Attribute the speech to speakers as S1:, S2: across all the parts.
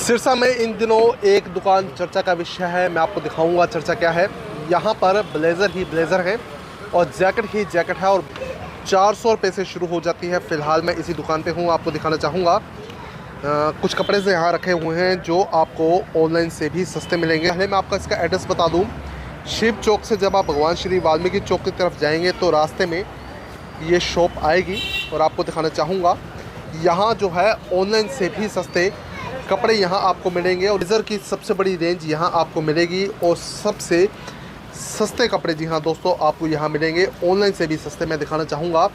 S1: सिरसा में इन दिनों एक दुकान चर्चा का विषय है। मैं आपको दिखाऊंगा चर्चा क्या है। यहाँ पर ब्लेज़र ही ब्लेज़र है और जैकेट ही जैकेट है और 400 रुपये से शुरू हो जाती है। फ़िलहाल मैं इसी दुकान पे हूँ, आपको दिखाना चाहूँगा। कुछ कपड़े से यहाँ रखे हुए हैं जो आपको ऑनलाइन से भी सस्ते मिलेंगे। पहले मैं आपका इसका एड्रेस बता दूँ। शिव चौक से जब आप भगवान श्री वाल्मीकि चौक की तरफ जाएंगे तो रास्ते में ये शॉप आएगी और आपको दिखाना चाहूँगा। यहाँ जो है ऑनलाइन से भी सस्ते कपड़े यहाँ आपको मिलेंगे और ब्लेज़र की सबसे बड़ी रेंज यहाँ आपको मिलेगी और सबसे सस्ते कपड़े जी हाँ दोस्तों आपको यहाँ मिलेंगे, ऑनलाइन से भी सस्ते। मैं दिखाना चाहूँगा,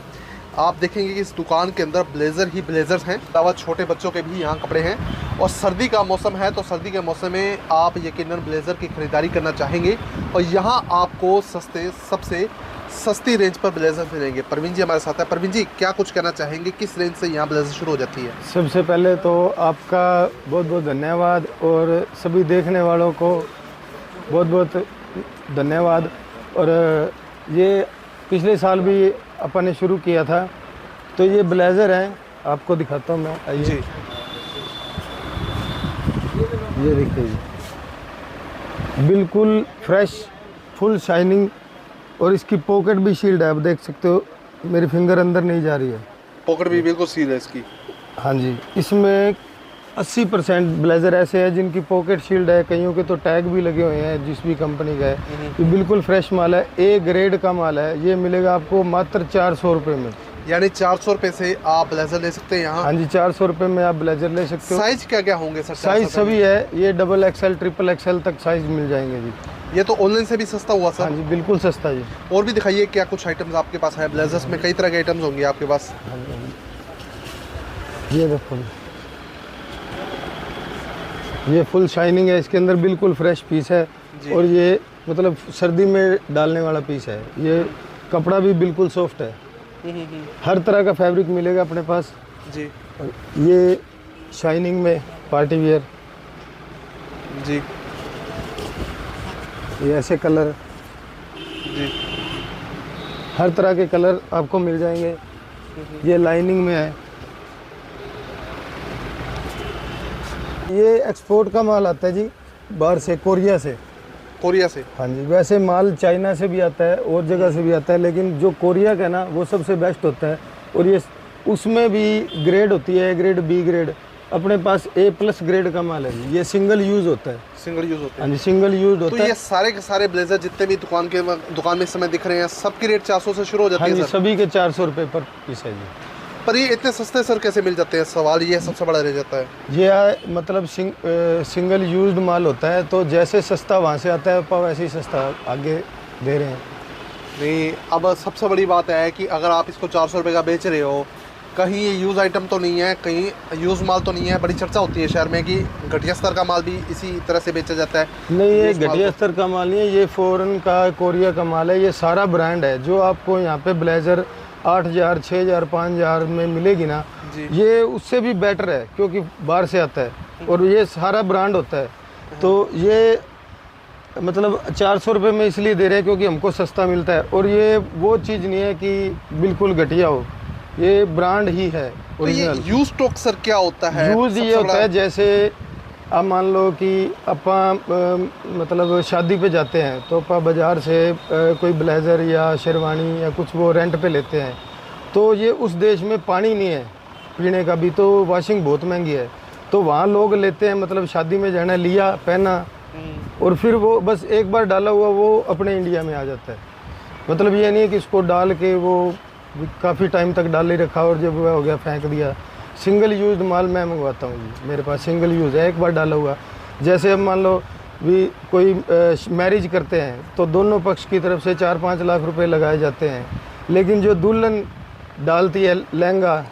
S1: आप देखेंगे कि इस दुकान के अंदर ब्लेज़र ही ब्लेज़र्स हैं, अलावा छोटे बच्चों के भी यहाँ कपड़े हैं। और सर्दी का मौसम है तो सर्दी के मौसम में आप यकीनन ब्लेज़र की ख़रीदारी करना चाहेंगे और यहाँ आपको सस्ते सबसे सस्ती रेंज पर ब्लेज़र मिलेंगे। परवीन जी हमारे साथ है। परवीन जी क्या कुछ कहना चाहेंगे, किस रेंज से यहाँ ब्लेज़र शुरू हो जाती है?
S2: सबसे पहले तो आपका बहुत बहुत धन्यवाद और सभी देखने वालों को बहुत बहुत धन्यवाद। और ये पिछले साल भी अपन ने शुरू किया था। तो ये ब्लेज़र है, आपको दिखाता हूँ मैं, आइए जी। ये देखिए जी, बिल्कुल फ्रेश, फुल शाइनिंग और इसकी पॉकेट भी शील्ड है। आप देख सकते हो मेरी फिंगर अंदर नहीं जा रही है,
S1: पॉकेट भी बिल्कुल सील है इसकी। हाँ
S2: जी, इसमें 80% ब्लेज़र ऐसे हैं जिनकी पॉकेट शील्ड है, कईयों के तो टैग भी लगे हुए हैं जिस भी कंपनी का है। ये बिल्कुल फ्रेश माल है, ए ग्रेड का माल है। ये मिलेगा आपको मात्र 400 रुपये में।
S1: यानी 400 रुपये से आप ब्लेज़र ले सकते हैं यहाँ?
S2: हाँ जी, 400 रुपये में आप ब्लेज़र ले सकते हो।
S1: साइज क्या क्या होंगे सर?
S2: साइज सभी है, ये XXL, XXL तक साइज मिल जाएंगे जी।
S1: ये तो ऑनलाइन से भी सस्ता हुआ सर?
S2: हाँ जी, बिल्कुल सस्ता जी।
S1: और भी दिखाइए क्या कुछ आइटम्स आपके पास है। ब्लेज़र्स में कई तरह के आइटम्स होंगे आपके पास।
S2: हाँ जी, ये देखो, ये फुल शाइनिंग है, इसके अंदर बिल्कुल फ्रेश पीस है और ये मतलब सर्दी में डालने वाला पीस है। ये कपड़ा भी बिल्कुल सॉफ्ट है, हर तरह का फैब्रिक मिलेगा अपने पास
S1: जी।
S2: ये शाइनिंग में पार्टी वियर
S1: जी,
S2: ये ऐसे कलर
S1: जी,
S2: हर तरह के कलर आपको मिल जाएंगे। ये लाइनिंग में है, ये एक्सपोर्ट का माल आता है जी बाहर से, कोरिया से।
S1: कोरिया से?
S2: हाँ जी, वैसे माल चाइना से भी आता है और जगह से भी आता है, लेकिन जो कोरिया का ना वो सबसे बेस्ट होता है। और ये उसमें भी ग्रेड होती है, ए ग्रेड, बी ग्रेड। अपने पास A+ ग्रेड का माल है जी। ये सिंगल यूज़ होता है।
S1: सिंगल यूज़ होता है?
S2: हाँ जी, सिंगल यूज़ होता है।
S1: तो ये सारे के सारे ब्लेज़र जितने भी दुकान में इस समय दिख रहे हैं सबकी रेट 400 से शुरू हो जाती है?
S2: हाँ जी, सभी के 400 रुपये पर पीस है जी।
S1: पर ये इतने सस्ते सर कैसे मिल जाते हैं? सवाल ये सबसे बड़ा रह जाता है।
S2: ये मतलब सिंगल यूज्ड माल होता है, तो जैसे सस्ता वहाँ से आता है वैसे ही सस्ता आगे दे रहे हैं।
S1: नहीं, अब सबसे बड़ी बात है कि अगर आप इसको 400 रुपये का बेच रहे हो, कहीं ये यूज़ आइटम तो नहीं है, कहीं यूज़ माल तो नहीं है? बड़ी चर्चा होती है शहर में कि घटिया स्तर का माल भी इसी तरह से बेचा जाता है।
S2: नहीं, ये घटिया स्तर का माल नहीं है, ये फ़ॉरेन का, कोरिया का माल है। ये सारा ब्रांड है जो आपको यहाँ पे ब्लेज़र 8000, 6000, 5000 में मिलेगी ना, ये उससे भी बेटर है क्योंकि बाहर से आता है और ये सारा ब्रांड होता है। तो ये मतलब 400 रुपये में इसलिए दे रहे हैं क्योंकि हमको सस्ता मिलता है। और ये वो चीज़ नहीं है कि बिल्कुल घटिया हो, ये ब्रांड ही है ओरिजिनल।
S1: तो यूज स्टॉक सर क्या होता है?
S2: यूज़ ये होता है, जैसे आप मान लो कि अपा मतलब शादी पे जाते हैं तो अपा बाज़ार से कोई ब्लेज़र या शेरवानी या कुछ वो रेंट पे लेते हैं। तो ये उस देश में पानी नहीं है पीने का भी, तो वॉशिंग बहुत महंगी है, तो वहाँ लोग लेते हैं। मतलब शादी में जाना, लिया, पहना और फिर वो बस एक बार डाला हुआ वो अपने इंडिया में आ जाता है। मतलब ये नहीं है कि इसको डाल के वो काफ़ी टाइम तक डाल ही रखा और जब वह हो गया फेंक दिया। सिंगल यूज़ माल मैं मंगवाता हूँ जी, मेरे पास सिंगल यूज़ है, एक बार डाला हुआ। जैसे अब मान लो भी कोई मैरिज करते हैं तो दोनों पक्ष की तरफ से 4-5 लाख रुपए लगाए जाते हैं, लेकिन जो दुल्हन डालती है लहंगा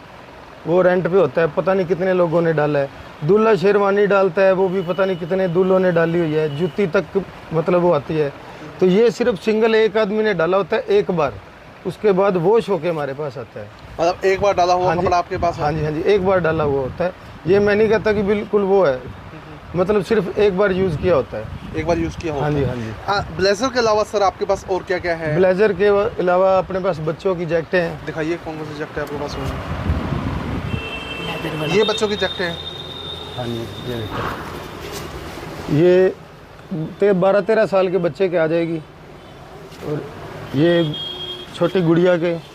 S2: वो रेंट पे होता है, पता नहीं कितने लोगों ने डाला है। दूल्हा शेरवानी डालता है, वो भी पता नहीं कितने दूल्हों ने डाली हुई है, जूती तक मतलब वो आती है। तो ये सिर्फ सिंगल एक आदमी ने डाला होता है एक बार, उसके बाद वॉश होके हमारे पास आता है।
S1: मतलब एक बार डाला हुआ कपड़ा आपके पास?
S2: हाँ जी, हाँ जी, एक बार डाला हुआ होता है। ये मैं नहीं कहता कि बिल्कुल वो है, मतलब सिर्फ एक बार यूज़ किया होता है।
S1: एक बार यूज़ किया होता है?
S2: हाँ जी, हाँ जी।
S1: ब्लेज़र के अलावा सर आपके पास और क्या क्या है?
S2: ब्लेज़र के अलावा अपने पास बच्चों की जैकेटें हैं।
S1: दिखाइए कौन कौन सी जैकेट है आपके पास? ये बच्चों की जैकेटें हैं?
S2: हाँ जी, ये देखो, ये 12-13 साल के बच्चे के आ जाएगी। और ये छोटी गुड़िया के,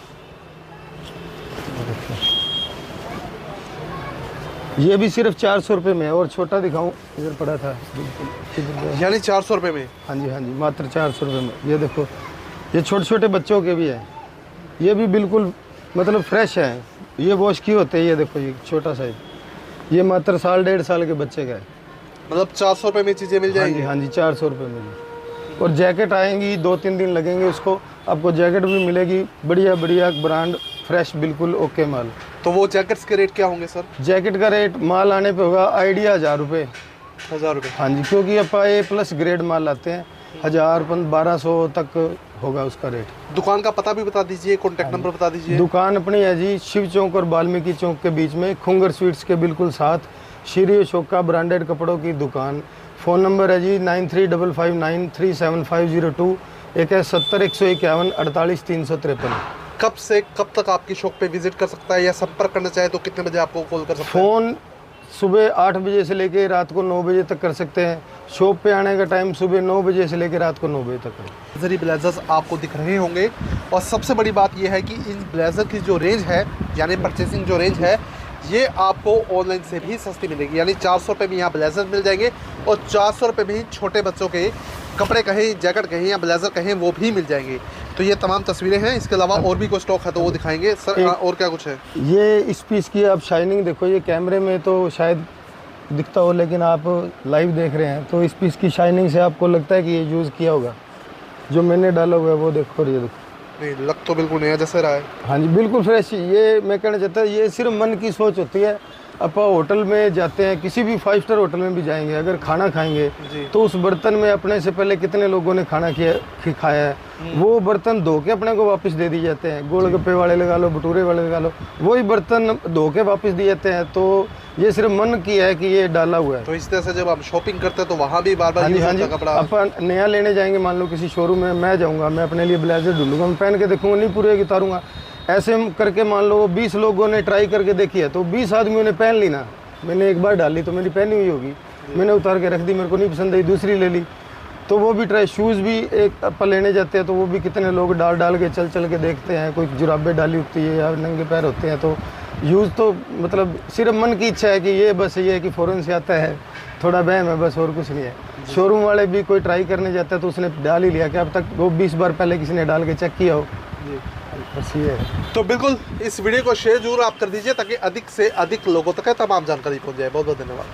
S2: ये भी सिर्फ 400 रुपये में है। और छोटा दिखाऊं, इधर पड़ा था बिल्कुल,
S1: यानी 400 रुपये में?
S2: हाँ जी हाँ जी, मात्र 400 रुपये में। ये देखो, ये छोटे छोटे बच्चों के भी हैं, ये भी बिल्कुल मतलब फ्रेश है, ये वॉश की होते हैं। ये देखो, ये छोटा साइज, ये मात्र 1.5 साल के बच्चे का है।
S1: मतलब 400 रुपये में चीज़ें मिल जाएंगी?
S2: हाँ जी 400 रुपये में। और जैकेट आएंगी, 2-3 दिन लगेंगे उसको, आपको जैकेट भी मिलेगी बढ़िया बढ़िया ब्रांड, फ्रेश, बिल्कुल ओके माल।
S1: तो वो जैकेट्स के रेट क्या होंगे सर?
S2: जैकेट का रेट माल आने पे होगा आइडिया 1000 रुपये।
S1: 1000 रुपये?
S2: हाँ जी, क्योंकि आप A+ ग्रेड माल लाते हैं, 1000-1200 तक होगा उसका रेट।
S1: दुकान का पता भी बता दीजिए, कॉन्टैक्ट नंबर बता दीजिए।
S2: दुकान अपनी है जी शिव चौक और वाल्मीकि चौक के बीच में, खुंगर स्वीट्स के बिल्कुल साथ, श्री अशोका ब्रांडेड कपड़ों की दुकान। फ़ोन नंबर है जी 9355937502, एक है 70-151 48-353।
S1: कब से कब तक आपकी शॉप पे विजिट कर सकता है, या संपर्क करना चाहे तो कितने बजे आपको कॉल कर सकता है?
S2: फ़ोन सुबह 8 बजे से लेके रात को 9 बजे तक कर सकते हैं। शॉप पे आने का टाइम सुबह 9 बजे से लेके रात को 9 बजे तक है।
S1: ब्लेजर ब्लेजर्स आपको दिख रहे होंगे, और सबसे बड़ी बात यह है कि इन ब्लेजर की जो रेंज है, यानी परचेसिंग जो रेंज है, ये आपको ऑनलाइन से भी सस्ती मिलेगी। यानी 400 रुपये में यहाँ ब्लेजर मिल जाएंगे, और 400 रुपये में ही छोटे बच्चों के कपड़े कहें, जैकेट कहें या ब्लेजर कहें, वो भी मिल जाएंगे। तो ये तमाम तस्वीरें हैं, इसके अलावा और भी कोई स्टॉक है तो वो दिखाएंगे सर। और क्या कुछ है?
S2: ये इस पीस की आप शाइनिंग देखो, ये कैमरे में तो शायद दिखता हो, लेकिन आप लाइव देख रहे हैं तो इस पीस की शाइनिंग से आपको लगता है कि ये यूज़ किया होगा। जो मैंने डाला हुआ है वो देखो, और ये देखो,
S1: नहीं लग तो बिल्कुल नया जैसे रहा है।
S2: हाँ जी, बिल्कुल फ्रेश। ये मैं कहना चाहता हूँ, ये सिर्फ मन की सोच होती है। आप होटल में जाते हैं, किसी भी 5 स्टार होटल में भी जाएंगे, अगर खाना खाएंगे तो उस बर्तन में अपने से पहले कितने लोगों ने खाना खाया है, वो बर्तन धो के अपने को वापस दे दिए जाते हैं। गोलगप्पे वाले लगा लो, भटूरे वाले लगा लो, वही बर्तन धो के वापस दिए जाते हैं। तो ये सिर्फ मन की है कि ये डाला हुआ है।
S1: तो इस तरह से जब आप शॉपिंग करते हैं तो वहाँ भी बार बार
S2: हाँ जी,
S1: कपड़ा
S2: अपन नया लेने जाएंगे, मान लो किसी शोरूम में, मैं जाऊँगा, मैं अपने लिए ब्लेजर ढूंढूंगा, मैं पहन के देखूंगा, नहीं पूरे उतारूंगा। ऐसे करके मान लो 20 लोगों ने ट्राई करके देखी है, तो 20 आदमियों ने पहन ली ना, मैंने एक बार डाली तो मेरी पहनी हुई होगी, मैंने उतार के रख दी, मेरे को नहीं पसंद आई, दूसरी ले ली। तो वो भी ट्राई, शूज़ भी एक अपन लेने जाते हैं तो वो भी कितने लोग डाल के चल के देखते हैं, कोई जुराबे डाली होती है या नंगे पैर होते हैं। तो यूज़ तो मतलब सिर्फ मन की इच्छा है कि ये बस ये है कि फ़ौरन से आता है, थोड़ा वहम है बस, और कुछ नहीं है। शोरूम वाले भी कोई ट्राई करने जाता है तो उसने डाल ही लिया कि अब तक वो 20 बार पहले किसी ने डाल के चेक किया हो। बस ये है।
S1: तो बिल्कुल इस वीडियो को शेयर जरूर आप कर दीजिए, ताकि अधिक से अधिक लोगों तक तमाम जानकारी पहुंच जाए। बहुत बहुत धन्यवाद।